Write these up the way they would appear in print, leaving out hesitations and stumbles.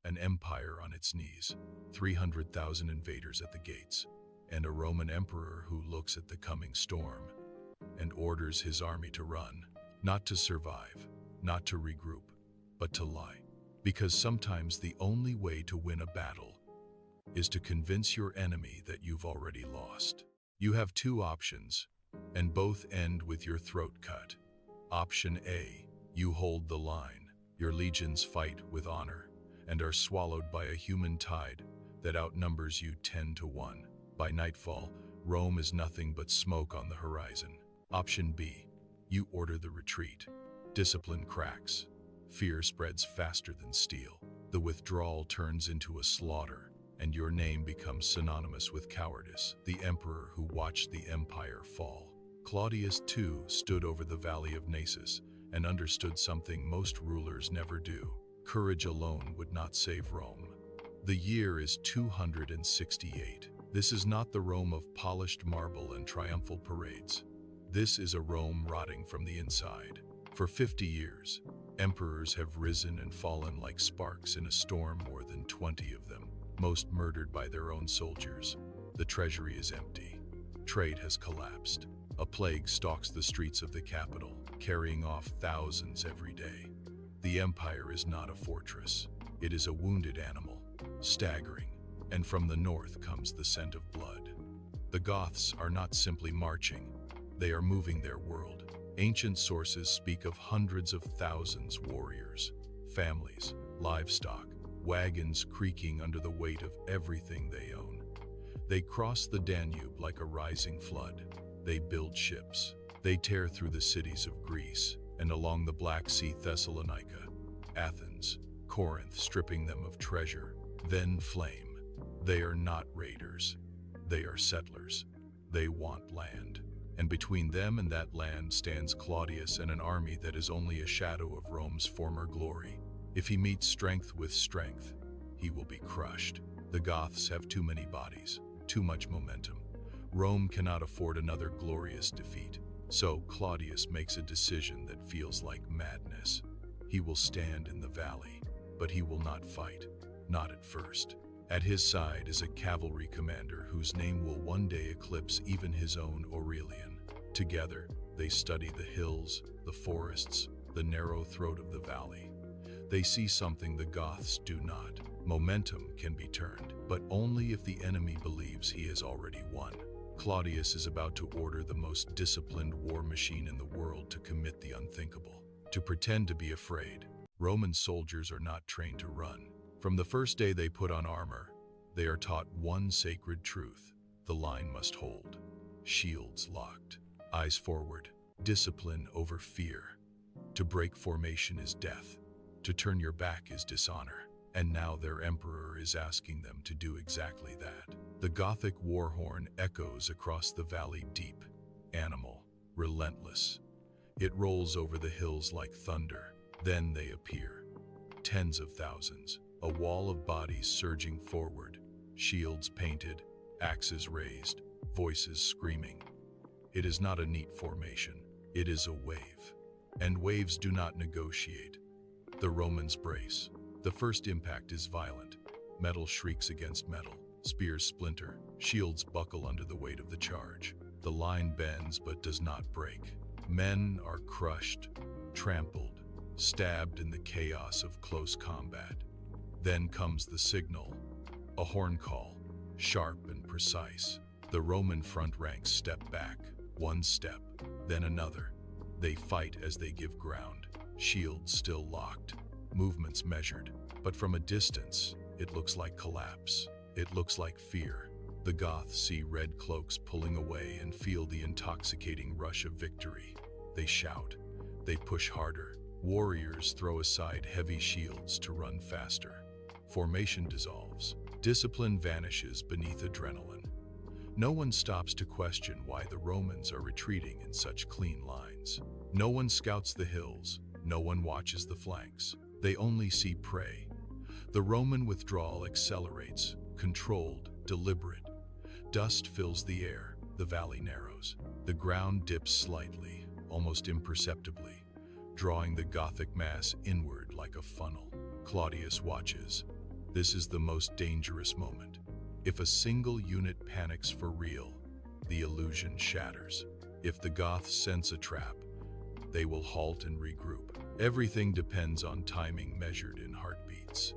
an empire on its knees, 300,000 invaders at the gates, and a Roman emperor who looks at the coming storm and orders his army to run, not to survive, not to regroup, but to lie. Because sometimes the only way to win a battle is to convince your enemy that you've already lost. You have two options, and both end with your throat cut. Option A, you hold the line. Your legions fight with honor and are swallowed by a human tide that outnumbers you 10 to 1. By nightfall, Rome is nothing but smoke on the horizon. Option B, you order the retreat. Discipline cracks. Fear spreads faster than steel. The withdrawal turns into a slaughter, and your name becomes synonymous with cowardice, the emperor who watched the empire fall. Claudius II stood over the Valley of Naissus and understood something most rulers never do. Courage alone would not save Rome. The year is 268. This is not the Rome of polished marble and triumphal parades. This is a Rome rotting from the inside. For 50 years, emperors have risen and fallen like sparks in a storm, more than 20 of them, most murdered by their own soldiers. The treasury is empty. Trade has collapsed. A plague stalks the streets of the capital, carrying off thousands every day. The empire is not a fortress. It is a wounded animal, staggering, and from the north comes the scent of blood. The Goths are not simply marching. They are moving their world. Ancient sources speak of hundreds of thousands warriors, families, livestock, wagons creaking under the weight of everything they own. They cross the Danube like a rising flood. They build ships. They tear through the cities of Greece and along the Black Sea, Thessalonica, Athens, Corinth, stripping them of treasure, then flame. They are not raiders. They are settlers. They want land. And between them and that land stands Claudius and an army that is only a shadow of Rome's former glory. If he meets strength with strength, he will be crushed. The Goths have too many bodies, too much momentum. Rome cannot afford another glorious defeat. So Claudius makes a decision that feels like madness. He will stand in the valley, but he will not fight, not at first. At his side is a cavalry commander whose name will one day eclipse even his own Aurelian. Together, they study the hills, the forests, the narrow throat of the valley. They see something the Goths do not. Momentum can be turned, but only if the enemy believes he has already won. Claudius is about to order the most disciplined war machine in the world to commit the unthinkable, to pretend to be afraid. Roman soldiers are not trained to run. From the first day they put on armor, they are taught one sacred truth: the line must hold. Shields locked, eyes forward, discipline over fear. To break formation is death. To turn your back is dishonor. And now their emperor is asking them to do exactly that. The Gothic war horn echoes across the valley, deep, animal, relentless. It rolls over the hills like thunder. Then they appear. Tens of thousands, a wall of bodies surging forward, shields painted, axes raised, voices screaming. It is not a neat formation. It is a wave. And waves do not negotiate. The Romans brace. The first impact is violent. Metal shrieks against metal. Spears splinter. Shields buckle under the weight of the charge. The line bends but does not break. Men are crushed, trampled, stabbed in the chaos of close combat. Then comes the signal, a horn call, sharp and precise. The Roman front ranks step back, one step, then another. They fight as they give ground, shields still locked, movements measured, but from a distance, it looks like collapse. It looks like fear. The Goths see red cloaks pulling away and feel the intoxicating rush of victory. They shout. They push harder. Warriors throw aside heavy shields to run faster. Formation dissolves. Discipline vanishes beneath adrenaline. No one stops to question why the Romans are retreating in such clean lines. No one scouts the hills. No one watches the flanks. They only see prey. The Roman withdrawal accelerates, controlled, deliberate. Dust fills the air, the valley narrows. The ground dips slightly, almost imperceptibly, drawing the Gothic mass inward like a funnel. Claudius watches. This is the most dangerous moment. If a single unit panics for real, the illusion shatters. If the Goths sense a trap, they will halt and regroup. Everything depends on timing measured in heartbeats.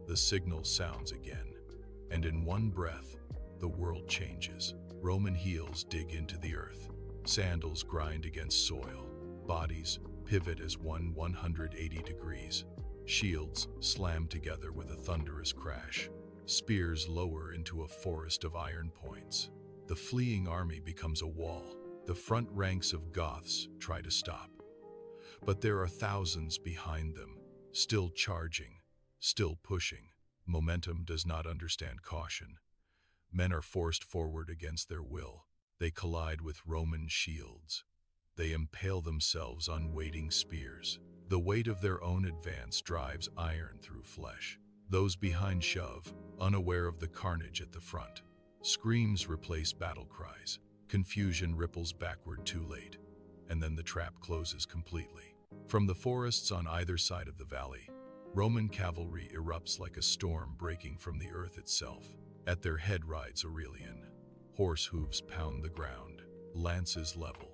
The signal sounds again, and in one breath, the world changes. Roman heels dig into the earth. Sandals grind against soil. Bodies pivot as 180 degrees. Shields slam together with a thunderous crash. Spears lower into a forest of iron points. The fleeing army becomes a wall. The front ranks of Goths try to stop. But there are thousands behind them, still charging, still pushing. Momentum does not understand caution. Men are forced forward against their will. They collide with Roman shields. They impale themselves on waiting spears. The weight of their own advance drives iron through flesh. Those behind shove, unaware of the carnage at the front. Screams replace battle cries. Confusion ripples backward too late, and then the trap closes completely. From the forests on either side of the valley, Roman cavalry erupts like a storm breaking from the earth itself. At their head rides Aurelian. Horse hooves pound the ground. Lances level.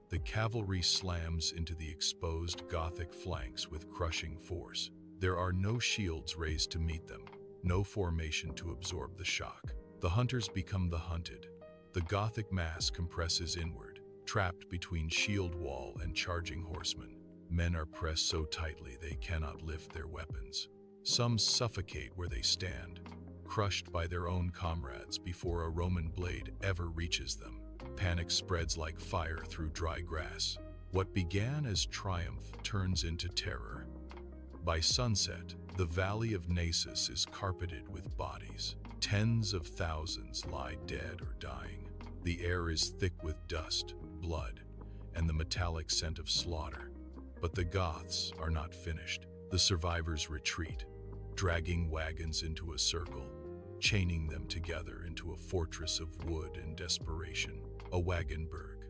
The cavalry slams into the exposed Gothic flanks with crushing force. There are no shields raised to meet them, no formation to absorb the shock. The hunters become the hunted. The Gothic mass compresses inward, trapped between shield wall and charging horsemen. Men are pressed so tightly they cannot lift their weapons. Some suffocate where they stand, crushed by their own comrades before a Roman blade ever reaches them. Panic spreads like fire through dry grass. What began as triumph turns into terror. By sunset, the Valley of Naissus is carpeted with bodies. Tens of thousands lie dead or dying. The air is thick with dust, blood, and the metallic scent of slaughter. But the Goths are not finished. The survivors retreat, dragging wagons into a circle, chaining them together into a fortress of wood and desperation. A wagonburg,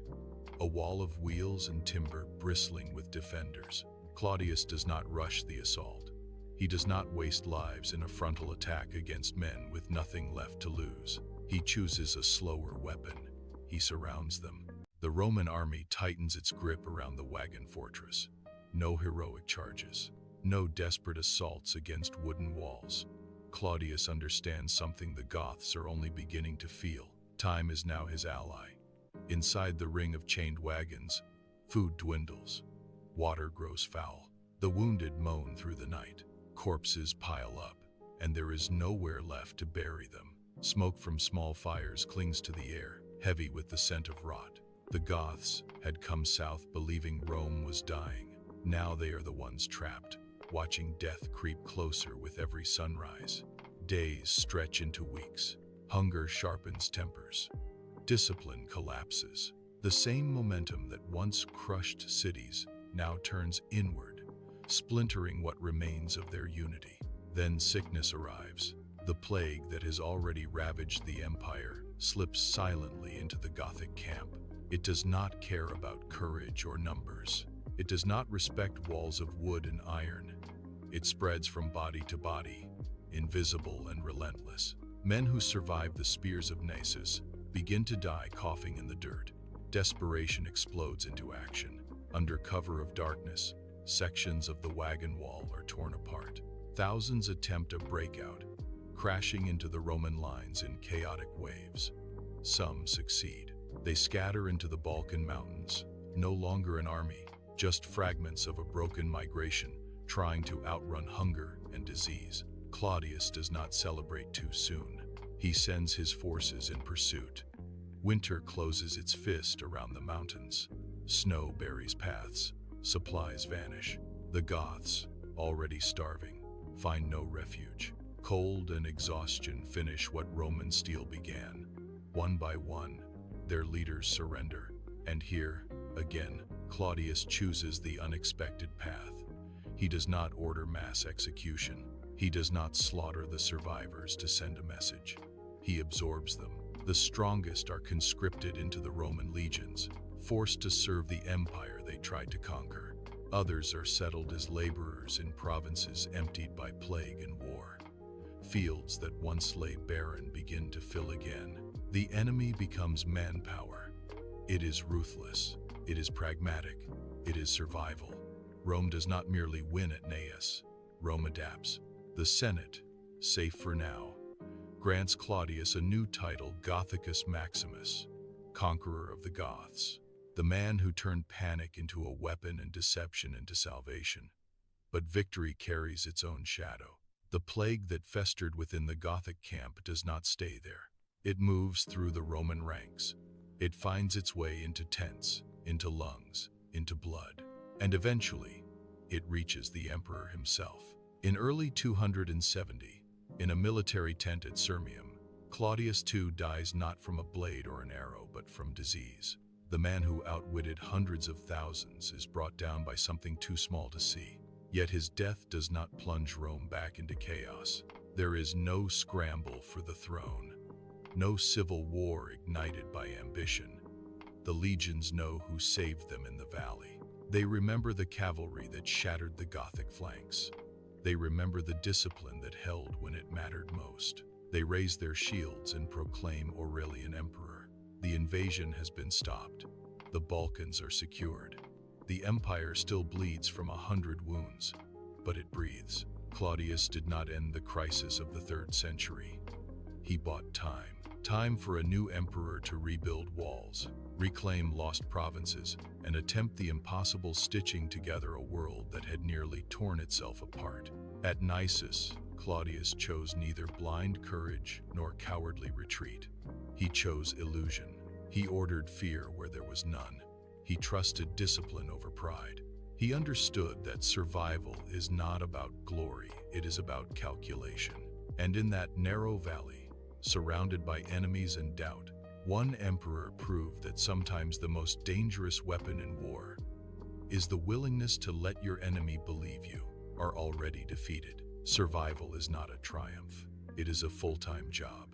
a wall of wheels and timber bristling with defenders. Claudius does not rush the assault. He does not waste lives in a frontal attack against men with nothing left to lose. He chooses a slower weapon. He surrounds them. The Roman army tightens its grip around the wagon fortress. No heroic charges. No desperate assaults against wooden walls. Claudius understands something the Goths are only beginning to feel. Time is now his ally. Inside the ring of chained wagons, food dwindles. Water grows foul. The wounded moan through the night. Corpses pile up, and there is nowhere left to bury them. Smoke from small fires clings to the air, heavy with the scent of rot. The Goths had come south believing Rome was dying. Now they are the ones trapped, watching death creep closer with every sunrise. Days stretch into weeks. Hunger sharpens tempers. Discipline collapses. The same momentum that once crushed cities now turns inward, splintering what remains of their unity. Then sickness arrives. The plague that has already ravaged the empire slips silently into the Gothic camp. It does not care about courage or numbers. It does not respect walls of wood and iron. It spreads from body to body, invisible and relentless. Men who survive the spears of Naissus begin to die coughing in the dirt. Desperation explodes into action. Under cover of darkness, sections of the wagon wall are torn apart. Thousands attempt a breakout, crashing into the Roman lines in chaotic waves. Some succeed. They scatter into the Balkan mountains, no longer an army, just fragments of a broken migration, trying to outrun hunger and disease. Claudius does not celebrate too soon. He sends his forces in pursuit. Winter closes its fist around the mountains. Snow buries paths. Supplies vanish. The Goths, already starving, find no refuge. Cold and exhaustion finish what Roman steel began. One by one, their leaders surrender. And here, again, Claudius chooses the unexpected path. He does not order mass execution. He does not slaughter the survivors to send a message. He absorbs them. The strongest are conscripted into the Roman legions, forced to serve the empire they tried to conquer. Others are settled as laborers in provinces emptied by plague and war. fields that once lay barren begin to fill again. The enemy becomes manpower. It is ruthless. It is pragmatic. It is survival. Rome does not merely win at Naissus. Rome adapts. The Senate, safe for now, grants Claudius a new title, Gothicus Maximus, conqueror of the Goths, the man who turned panic into a weapon and deception into salvation. But victory carries its own shadow. The plague that festered within the Gothic camp does not stay there. It moves through the Roman ranks. It finds its way into tents, into lungs, into blood, and eventually, it reaches the emperor himself. In early 270, in a military tent at Sirmium, Claudius II dies not from a blade or an arrow, but from disease. The man who outwitted hundreds of thousands is brought down by something too small to see. Yet his death does not plunge Rome back into chaos. There is no scramble for the throne, no civil war ignited by ambition. The legions know who saved them in the valley. They remember the cavalry that shattered the Gothic flanks. They remember the discipline that held when it mattered most. They raise their shields and proclaim Aurelian emperor. The invasion has been stopped. The Balkans are secured. The empire still bleeds from 100 wounds, but it breathes. Claudius did not end the crisis of the 3rd century. He bought time. Time for a new emperor to rebuild walls, reclaim lost provinces, and attempt the impossible, stitching together a world that had nearly torn itself apart. At Naissus, Claudius chose neither blind courage nor cowardly retreat. He chose illusion. He ordered fear where there was none. He trusted discipline over pride. He understood that survival is not about glory, it is about calculation. And in that narrow valley, surrounded by enemies and doubt, one emperor proved that sometimes the most dangerous weapon in war is the willingness to let your enemy believe you are already defeated. Survival is not a triumph. It is a full-time job.